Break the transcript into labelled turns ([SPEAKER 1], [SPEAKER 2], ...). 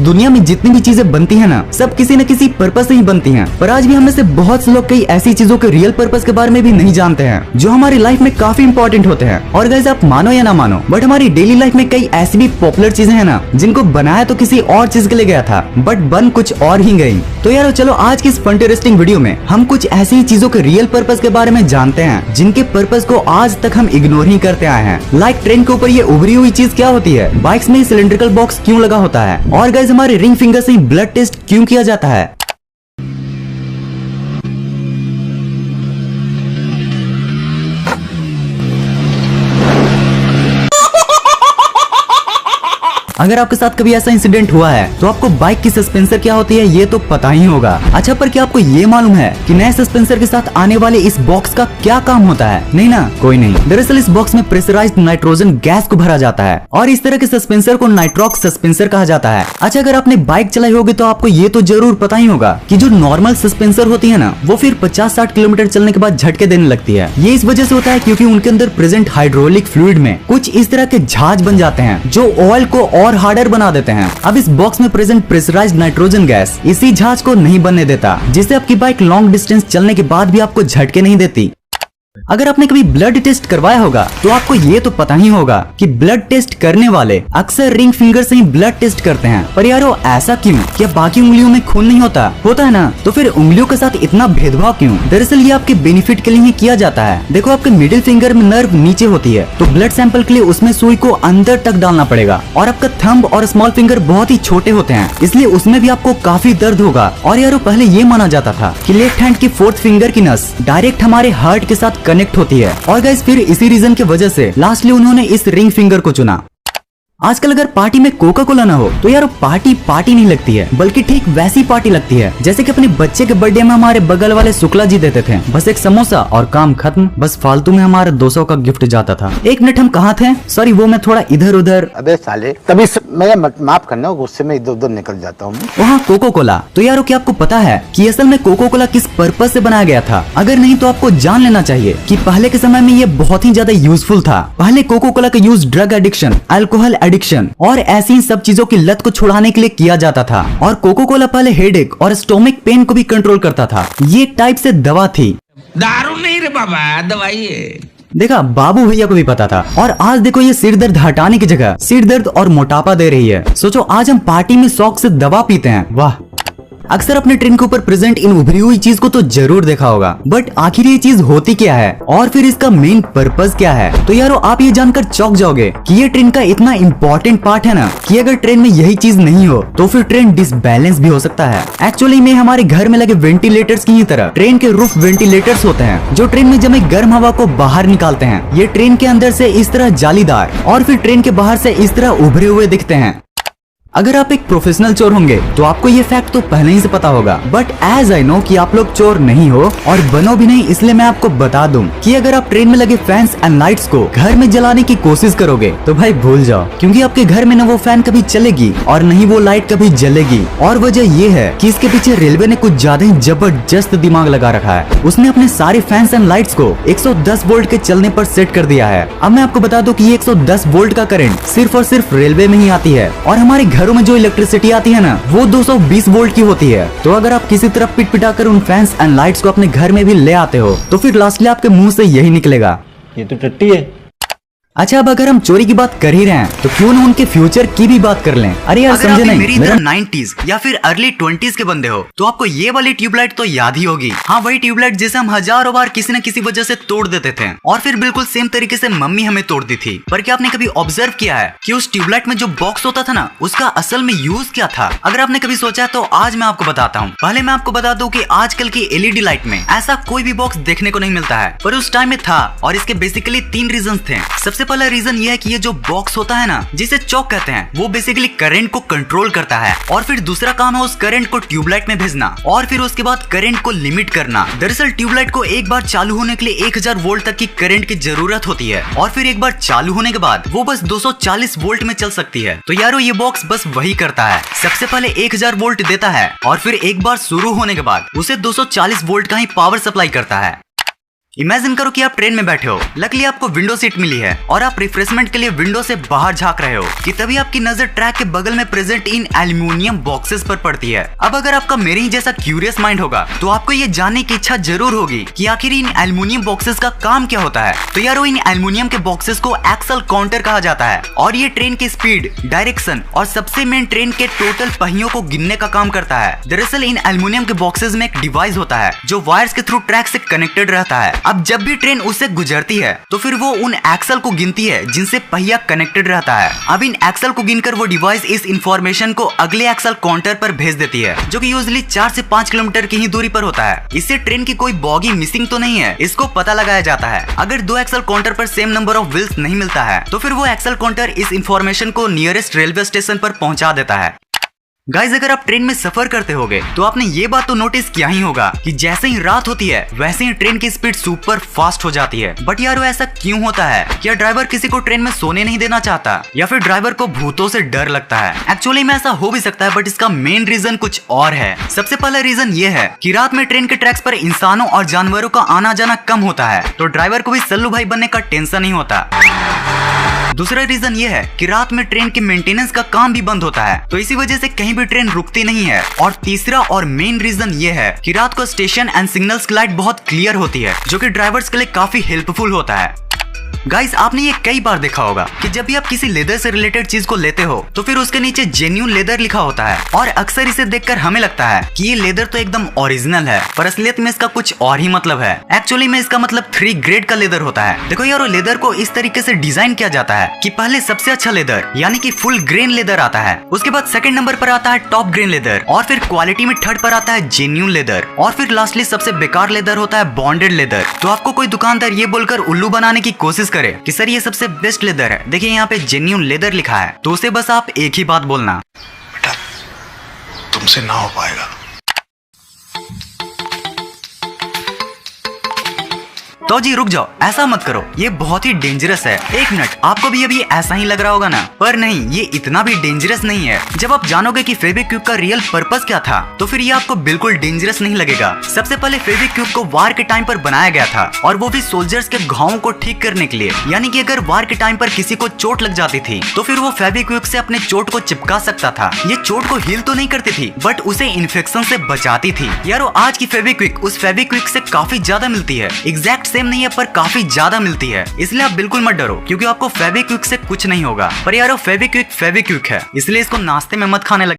[SPEAKER 1] दुनिया में जितनी भी चीजें बनती है ना, सब किसी न किसी पर्पज से ही बनती हैं। पर आज भी हम में से बहुत से लोग कई ऐसी चीजों के रियल पर्पज के बारे में भी नहीं जानते हैं जो हमारी लाइफ में काफी इंपॉर्टेंट होते हैं। और गाइस आप मानो या ना मानो, बट हमारी डेली लाइफ में कई ऐसी भी पॉपुलर चीजें हैं ना, जिनको बनाया तो किसी और चीज के लिए गया था, बट बन कुछ और ही गई। तो यार चलो आज की इस फंटेस्टिंग वीडियो में हम कुछ ऐसी ही चीजों के रियल पर्पज के बारे में जानते हैं जिनके पर्पज को आज तक हम इग्नोर ही करते आए हैं। लाइक ट्रेन के ऊपर ये उभरी हुई चीज क्या होती है, बाइक्स में सिलेंड्रिकल बॉक्स क्यों लगा होता है, और गाइस हमारे रिंग फिंगर से ब्लड टेस्ट क्यों किया जाता है। अगर आपके साथ कभी ऐसा इंसिडेंट हुआ है तो आपको बाइक की सस्पेंसर क्या होती है ये तो पता ही होगा। अच्छा, पर क्या आपको ये मालूम है कि नए सस्पेंसर के साथ आने वाले इस बॉक्स का क्या काम होता है? नहीं ना, कोई नहीं। दरअसल इस बॉक्स में प्रेशराइज्ड नाइट्रोजन गैस को भरा जाता है और इस तरह के सस्पेंसर को नाइट्रॉक्स सस्पेंसर कहा जाता है। अच्छा, अगर आपने बाइक चलाई होगी तो आपको ये तो जरूर पता ही होगा कि जो नॉर्मल सस्पेंसर होती है ना, वो फिर 50-60 किलोमीटर चलने के बाद झटके देने लगती है। ये इस वजह से होता है क्योंकि उनके अंदर प्रेजेंट हाइड्रोलिक फ्लूइड में कुछ इस तरह के झाज बन जाते हैं जो ऑयल को और हार्डर बना देते हैं। अब इस बॉक्स में प्रेजेंट प्रेशराइज्ड नाइट्रोजन गैस इसी झाज को नहीं बनने देता, जिससे आपकी बाइक लॉन्ग डिस्टेंस चलने के बाद भी आपको झटके नहीं देती। अगर आपने कभी ब्लड टेस्ट करवाया होगा तो आपको ये तो पता ही होगा कि ब्लड टेस्ट करने वाले अक्सर रिंग फिंगर से ही ब्लड टेस्ट करते हैं। पर यारो ऐसा क्यों? क्या बाकी उंगलियों में खून नहीं होता? होता है ना, तो फिर उंगलियों के साथ इतना भेदभाव क्यों? दरअसल ये आपके बेनिफिट के लिए ही किया जाता है। देखो, आपके मिडिल फिंगर में नर्व नीचे होती है, तो ब्लड सैंपल के लिए उसमें सुई को अंदर तक डालना पड़ेगा। और आपका थंब और स्मॉल फिंगर बहुत ही छोटे होते हैं, इसलिए उसमें भी आपको काफी दर्द होगा। और यारो पहले ये माना जाता था कि लेफ्ट हैंड की फोर्थ फिंगर की नस डायरेक्ट हमारे हार्ट के साथ कनेक्ट होती है। और गाइस फिर इसी रीजन की वजह से लास्टली उन्होंने इस रिंग फिंगर को चुना। आजकल अगर पार्टी में कोका कोला ना हो तो यार पार्टी पार्टी नहीं लगती है, बल्कि ठीक वैसी पार्टी लगती है जैसे कि अपने बच्चे के बर्थडे में हमारे बगल वाले शुक्ला जी देते थे। बस एक समोसा और काम खत्म। बस फालतू में हमारा 200 का गिफ्ट जाता था। एक मिनट, हम कहाँ थे? सॉरी, वो मैं थोड़ा इधर उधर।
[SPEAKER 2] अबे साले, तभी मैं माफ करना, गुस्से में इधर उधर निकल जाता हूँ।
[SPEAKER 1] वहाँ कोको कोला। तो यारो क्या आपको पता है कि असल में कोको कोला किस पर्पज से बनाया गया था? अगर नहीं तो आपको जान लेना चाहिए कि पहले के समय में ये बहुत ही ज्यादा यूजफुल था। पहले कोको कोला का use drug addiction, alcohol addiction और ऐसी सब चीजों की लत को छुड़ाने के लिए किया जाता था। और कोको कोला पहले हेडेक और स्टोमिक पेन को भी कंट्रोल करता था। ये टाइप से दवा थी।
[SPEAKER 3] दारू नहीं रे बाबा, दवाई है।
[SPEAKER 1] देखा, बाबू भैया को भी पता था। और आज देखो, ये सिर दर्द हटाने की जगह सिर दर्द और मोटापा दे रही है। सोचो, आज हम पार्टी में शौक से दवा पीते हैं। वाह। अक्सर अपने ट्रेन के ऊपर प्रेजेंट इन उभरी हुई चीज को तो जरूर देखा होगा, बट आखिर ये चीज होती क्या है और फिर इसका मेन पर्पज क्या है? तो यारो आप ये जानकर चौंक जाओगे कि ये ट्रेन का इतना इम्पोर्टेंट पार्ट है ना, कि अगर ट्रेन में यही चीज नहीं हो तो फिर ट्रेन डिसबैलेंस भी हो सकता है। एक्चुअली में हमारे घर में लगे वेंटिलेटर्स की ही तरह ट्रेन के रूफ वेंटिलेटर्स होते हैं, जो ट्रेन में जमे गर्म हवा को बाहर निकालते हैं। ये ट्रेन के अंदर से इस तरह जालीदार और फिर ट्रेन के बाहर से इस तरह उभरे हुए दिखते हैं। अगर आप एक प्रोफेशनल चोर होंगे तो आपको ये फैक्ट तो पहले ही से पता होगा, बट एज आई नो कि आप लोग चोर नहीं हो और बनो भी नहीं, इसलिए मैं आपको बता दूं कि अगर आप ट्रेन में लगे फैंस एंड लाइट्स को घर में जलाने की कोशिश करोगे तो भाई भूल जाओ, क्योंकि आपके घर में न वो फैन कभी चलेगी और न ही वो लाइट कभी जलेगी। और वजह ये है कि इसके पीछे रेलवे ने कुछ ज्यादा ही जबरदस्त दिमाग लगा रखा है। उसने अपने सारे फैंस एंड लाइट्स को 110 वोल्ट के चलने पर सेट कर दिया है। अब मैं आपको बता दूं कि ये 110 वोल्ट का करंट सिर्फ और सिर्फ रेलवे में ही आती है, और हमारे घरों में जो इलेक्ट्रिसिटी आती है ना, वो 220 वोल्ट की होती है। तो अगर आप किसी तरह पिट पिटाकर उन फैंस एंड लाइट्स को अपने घर में भी ले आते हो तो फिर लास्टली आपके मुंह से यही निकलेगा,
[SPEAKER 2] ये तो टट्टी है।
[SPEAKER 1] अच्छा, अब अगर हम चोरी की बात कर ही रहे हैं तो क्यों ना उनके फ्यूचर की भी बात कर लें। अरे यार समझे नहीं, मेरी तरह 90s या फिर अर्ली 20s के बंदे हो तो आपको ये वाली ट्यूबलाइट तो याद ही होगी। हाँ, वही ट्यूबलाइट जिसे हम हजारों बार किसी न किसी वजह से तोड़ देते थे और फिर बिल्कुल सेम तरीके से मम्मी हमें तोड़ती थी। पर क्या आपने कभी ऑब्जर्व किया है कि उस ट्यूबलाइट में जो बॉक्स होता था ना, उसका असल में यूज क्या था? अगर आपने कभी सोचा है तो आज मैं आपको बताता हूँ। पहले मैं आपको बता दूं कि आजकल की एलईडी लाइट में ऐसा कोई भी बॉक्स देखने को नहीं मिलता है, पर उस टाइम में था। और इसके बेसिकली 3 रीजन थे। सबसे पहला रीजन ये है कि ये जो बॉक्स होता है ना, जिसे चॉक कहते हैं, वो बेसिकली करंट को कंट्रोल करता है। और फिर दूसरा काम है उस करंट को ट्यूबलाइट में भेजना, और फिर उसके बाद करंट को लिमिट करना। दरअसल ट्यूबलाइट को एक बार चालू होने के लिए 1000 वोल्ट तक की करंट की जरूरत होती है, और फिर एक बार चालू होने के बाद वो बस 240 वोल्ट में चल सकती है। तो यारो ये बॉक्स बस वही करता है, सबसे पहले 1000 वोल्ट देता है और फिर एक बार शुरू होने के बाद उसे 240 वोल्ट का ही पावर सप्लाई करता है। इमेजिन करो कि आप ट्रेन में बैठे हो, लकीली आपको विंडो सीट मिली है और आप रिफ्रेशमेंट के लिए विंडो से बाहर झांक रहे हो कि तभी आपकी नजर ट्रैक के बगल में प्रेजेंट इन एल्युमिनियम बॉक्सेस पर पड़ती है। अब अगर आपका मेरे ही जैसा क्यूरियस माइंड होगा तो आपको ये जानने की इच्छा जरूर होगी कि आखिर इन एल्युमिनियम बॉक्सेस का काम क्या होता है। तो यारो इन एल्युमिनियम के बॉक्सेस को एक्सल काउंटर कहा जाता है और ये ट्रेन की स्पीड, डायरेक्शन और सबसे मेन ट्रेन के टोटल पहियों को गिनने का काम करता है। दरअसल इन एल्युमिनियम के बॉक्सेस में एक डिवाइस होता है जो वायर्स के थ्रू ट्रैक से कनेक्टेड रहता है। अब जब भी ट्रेन उससे गुजरती है तो फिर वो उन एक्सल को गिनती है जिनसे पहिया कनेक्टेड रहता है। अब इन एक्सल को गिनकर वो डिवाइस इस इंफॉर्मेशन को अगले एक्सल काउंटर पर भेज देती है, जो कि यूजुअली 4 से 5 किलोमीटर की ही दूरी पर होता है। इससे ट्रेन की कोई बॉगी मिसिंग तो नहीं है, इसको पता लगाया जाता है। अगर 2 एक्सल काउंटर पर सेम नंबर ऑफ व्हील्स नहीं मिलता है तो फिर वो एक्सल काउंटर इस इंफॉर्मेशन को नियरेस्ट रेलवे स्टेशन पर पहुंचा देता है। गाइज, अगर आप ट्रेन में सफर करते होगे तो आपने ये बात तो नोटिस किया ही होगा कि जैसे ही रात होती है वैसे ही ट्रेन की स्पीड सुपर फास्ट हो जाती है। बट यार ऐसा क्यों होता है? क्या ड्राइवर किसी को ट्रेन में सोने नहीं देना चाहता या फिर ड्राइवर को भूतों से डर लगता है? एक्चुअली में ऐसा हो भी सकता है, बट इसका मेन रीजन कुछ और है। सबसे पहला रीजन ये है कि रात में ट्रेन के ट्रैक्स पर इंसानों और जानवरों का आना जाना कम होता है, तो ड्राइवर को भी सल्लू भाई बनने का टेंशन नहीं होता। दूसरा रीजन ये है कि रात में ट्रेन के मेंटेनेंस का काम भी बंद होता है, तो इसी वजह से कहीं भी ट्रेन रुकती नहीं है। और तीसरा और मेन रीजन ये है कि रात को स्टेशन एंड सिग्नल्स की लाइट बहुत क्लियर होती है, जो कि ड्राइवर्स के लिए काफी हेल्पफुल होता है। गाइस, आपने ये कई बार देखा होगा कि जब भी आप किसी लेदर से रिलेटेड चीज को लेते हो तो फिर उसके नीचे जेन्युइन लेदर लिखा होता है और अक्सर इसे देखकर हमें लगता है कि ये लेदर तो एकदम ओरिजिनल है, पर असलियत में इसका कुछ और ही मतलब है। एक्चुअली में इसका मतलब 3 ग्रेड का लेदर होता है। देखो यार, लेदर को इस तरीके से डिजाइन किया जाता है कि पहले सबसे अच्छा लेदर यानी कि फुल ग्रेन लेदर आता है, उसके बाद सेकंड नंबर पर आता है टॉप ग्रेन लेदर और फिर क्वालिटी में थर्ड पर आता है जेन्युइन लेदर और फिर लास्टली सबसे बेकार लेदर होता है बॉन्डेड लेदर। तो आपको कोई दुकानदार ये बोलकर उल्लू बनाने की कोशिश करे कि सर ये सबसे बेस्ट लेदर है, देखिए यहाँ पे जेन्युइन लेदर लिखा है, तो उसे बस आप एक ही बात बोलना,
[SPEAKER 4] बेटा तुमसे ना हो पाएगा।
[SPEAKER 1] तो जी रुक जाओ, ऐसा मत करो, ये बहुत ही डेंजरस है। एक मिनट, आपको भी अभी ऐसा ही लग रहा होगा ना, पर नहीं, ये इतना भी डेंजरस नहीं है। जब आप जानोगे कि फेविक्विक का रियल पर्पस क्या था तो फिर ये आपको बिल्कुल डेंजरस नहीं लगेगा। सबसे पहले फेविक्विक को वार के टाइम पर बनाया गया था और वो भी सोल्जर्स के घावों को ठीक करने के लिए, यानी कि अगर वार के टाइम पर किसी को चोट लग जाती थी तो फिर वो फेविक्विक से अपने चोट को चिपका सकता था। ये चोट को हील तो नहीं करती थी, बट उसे इन्फेक्शन से बचाती थी। यारो आज की फेविक्विक उस फेविक्विक से काफी ज्यादा मिलती है, एग्जैक्ट सेम नहीं है पर काफी ज्यादा मिलती है, इसलिए आप बिल्कुल मत डरो क्योंकि आपको फेविक्विक से कुछ नहीं होगा। पर यारो फेविक्विक फेविक्विक है, इसलिए इसको नाश्ते में मत खाने लगे।